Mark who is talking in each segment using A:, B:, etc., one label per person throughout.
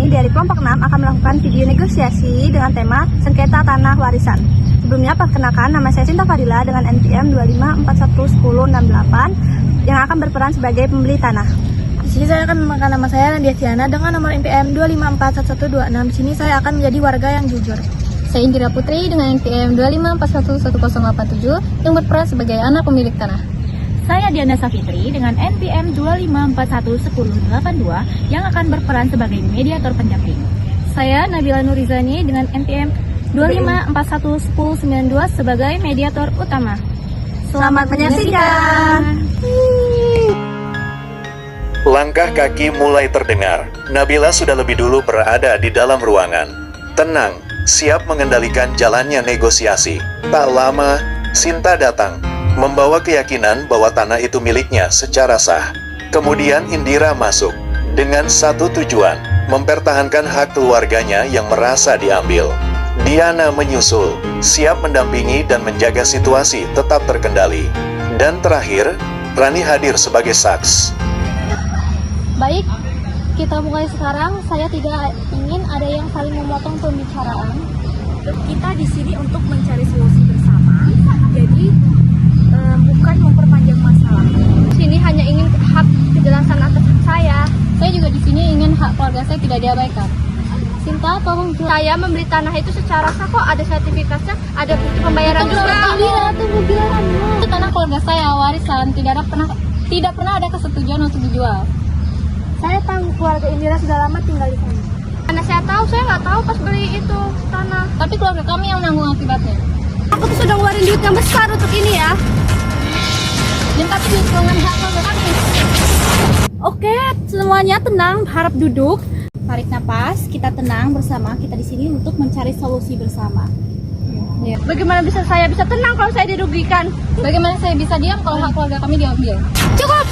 A: kami dari kelompok 6 akan melakukan video negosiasi dengan tema sengketa tanah warisan. Sebelumnya perkenalkan, nama saya Sinta Fadila dengan NPM 25411068 yang akan berperan sebagai pembeli tanah.
B: Di sini saya akan menggunakan nama saya Nadia Tiana dengan nomor NPM 25411126. Di sini saya akan menjadi warga yang jujur.
C: Saya Indira Putri dengan NPM 25411087 yang berperan sebagai anak pemilik tanah.
D: Saya Diana Safitri dengan NPM 25411082 yang akan berperan sebagai mediator pendamping.
C: Saya Nabila Nurizani dengan NPM 25411092 sebagai mediator utama.
A: Selamat menyaksikan.
E: Langkah kaki mulai terdengar. Nabila sudah lebih dulu berada di dalam ruangan. Tenang, siap mengendalikan jalannya negosiasi. Tak lama, Sinta datang, membawa keyakinan bahwa tanah itu miliknya secara sah. Kemudian Indira masuk, dengan satu tujuan, mempertahankan hak keluarganya yang merasa diambil. Diana menyusul, siap mendampingi dan menjaga situasi tetap terkendali. Dan terakhir, Rani hadir sebagai saks.
C: Baik, kita mulai sekarang. Saya tidak ingin ada yang saling memotong pembicaraan.
A: Kita di sini untuk mencari solusi bersama. Jadi bukan memperpanjang masalah.
C: Di sini hanya ingin hak kejelasan atas hak saya. Saya juga di sini ingin hak keluarga saya tidak diabaikan. Sinta, tolong
A: Saya membeli tanah itu secara sah kok, ada sertifikatnya, ada bukti pembayaran juga.
C: Tunggu bilang. Itu tanah keluarga saya, warisan, tidak pernah ada kesetujuan untuk dijual.
B: Saya tahu keluarga Indira sudah lama tinggal di sini.
A: Karena saya tahu, saya nggak tahu pas beli itu tanah.
C: Tapi keluarga kami yang menanggung akibatnya.
A: Aku tuh sudah ngeluarin duit yang besar untuk ini ya.
C: Dan tapi dengan hak keluarga kami.
B: Oke, semuanya tenang, harap duduk.
F: Tarik napas, kita tenang bersama. Kita di sini untuk mencari solusi bersama.
C: Ya.
A: Bagaimana bisa saya bisa tenang kalau saya dirugikan?
C: Bagaimana saya bisa diam kalau hak keluarga kami diambil?
A: Cukup.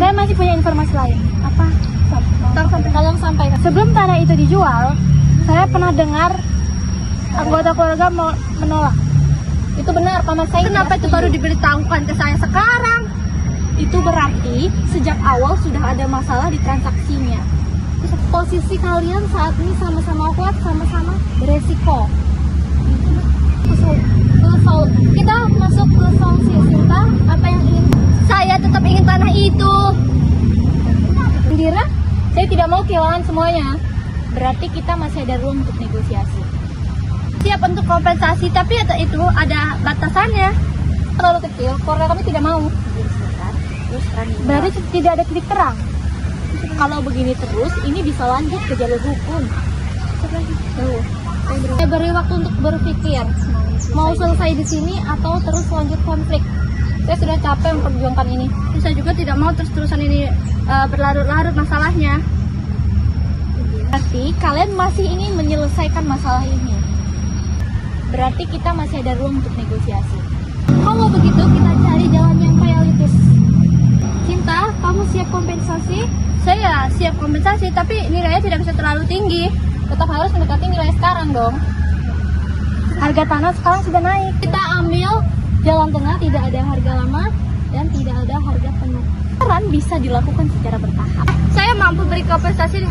B: Saya masih punya informasi lain. Apa?
C: Tolong sampaikan.
B: Sebelum tanah itu dijual, saya pernah dengar anggota keluarga menolak.
C: Itu benar, paman saya.
A: Kenapa itu baru diberitahukan ke saya sekarang?
F: Itu berarti sejak awal sudah ada masalah di transaksinya. Posisi kalian saat ini sama-sama kuat, sama-sama beresiko.
C: Kita masuk ke solusi. Sinta, apa yang ingin?
A: Saya tetap ingin tanah itu.
C: Indira, saya tidak mau kehilangan semuanya.
F: Berarti kita masih ada ruang untuk negosiasi.
A: Siap untuk kompensasi, tapi itu ada batasannya.
C: Terlalu kecil, keluarga kami tidak mau.
B: Berarti tidak ada titik terang.
F: Kalau begini terus, ini bisa lanjut ke jalur hukum.
C: Saya beri waktu untuk berpikir, mau selesai di sini atau terus lanjut konflik. Saya sudah capek memperjuangkan ini.
A: Saya juga tidak mau terus-terusan ini berlarut-larut masalahnya.
F: Berarti kalian masih ingin menyelesaikan masalah ini. Berarti kita masih ada ruang untuk negosiasi.
C: Kalau begitu, kita cari jalan yang realistis. Cinta, kamu siap kompensasi?
A: Saya siap kompensasi, tapi nilainya tidak bisa terlalu tinggi.
C: Tetap harus mendekati nilai sekarang dong.
B: Harga tanah sekarang sudah naik.
C: Kita ambil jalan tengah, tidak ada harga lama dan tidak ada harga penuh.
F: Peran bisa dilakukan secara bertahap.
A: Saya mampu beri kompensasi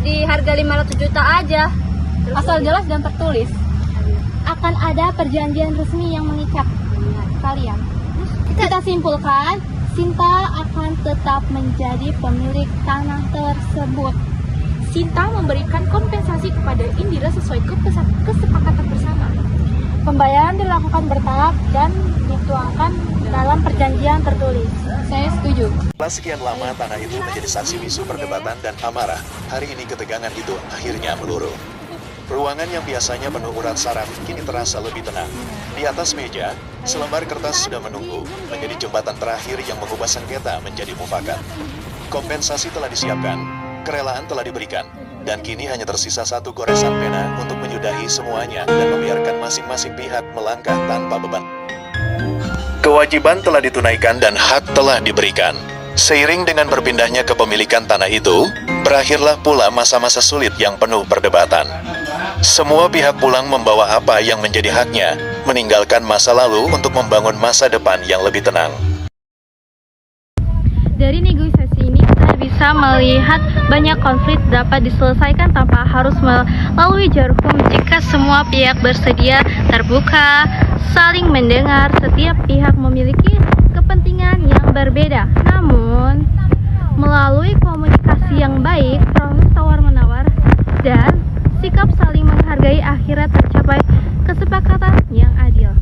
A: di harga 500 juta aja.
C: Asal jelas dan tertulis.
F: Akan ada perjanjian resmi yang mengikat kalian. Kita simpulkan, Sinta akan tetap menjadi pemilik tanah tersebut. Sinta memberikan kompensasi kepada Indira sesuai kesepakatan bersama.
B: Pembayaran dilakukan bertahap dan dituangkan dalam perjanjian tertulis.
C: Saya setuju.
E: Setelah sekian lama tanah itu menjadi saksi bisu perdebatan dan amarah. Hari ini ketegangan itu akhirnya meluruh. Ruangan yang biasanya penuh urat saraf kini terasa lebih tenang. Di atas meja, selembar kertas sudah menunggu, menjadi jembatan terakhir yang mengubah sengketa menjadi mufakat. Kompensasi telah disiapkan, kerelaan telah diberikan, dan kini hanya tersisa satu goresan pena untuk menyudahi semuanya dan membiarkan masing-masing pihak melangkah tanpa beban. Kewajiban telah ditunaikan dan hak telah diberikan. Seiring dengan berpindahnya kepemilikan tanah itu, berakhirlah pula masa-masa sulit yang penuh perdebatan. Semua pihak pulang membawa apa yang menjadi haknya, meninggalkan masa lalu untuk membangun masa depan yang lebih tenang.
C: Dari negosiasi ini kita bisa bisa melihat banyak konflik dapat diselesaikan tanpa harus melalui jalur hukum jika semua pihak bersedia terbuka, saling mendengar. Setiap pihak memiliki kepentingan yang berbeda, namun melalui komunikasi yang baik, proses tawar-menawar, dan sikap saling menghargai, akhirnya tercapai kesepakatan yang adil.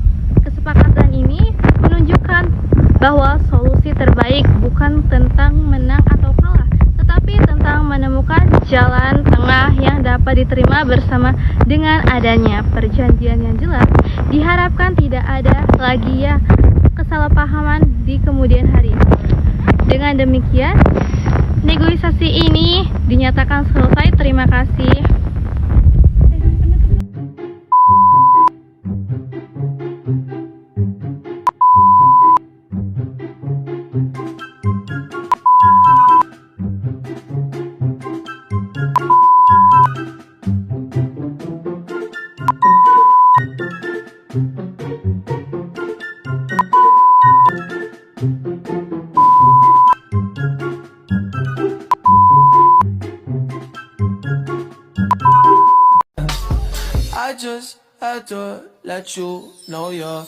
C: Kesepakatan ini menunjukkan bahwa solusi terbaik bukan tentang menang atau kalah, tetapi tentang menemukan jalan tengah yang dapat diterima bersama. Dengan adanya perjanjian yang jelas, diharapkan tidak ada lagi kesalahpahaman di kemudian hari. Dengan demikian, negosiasi ini dinyatakan selesai. Terima kasih.
G: I just had to let you know you're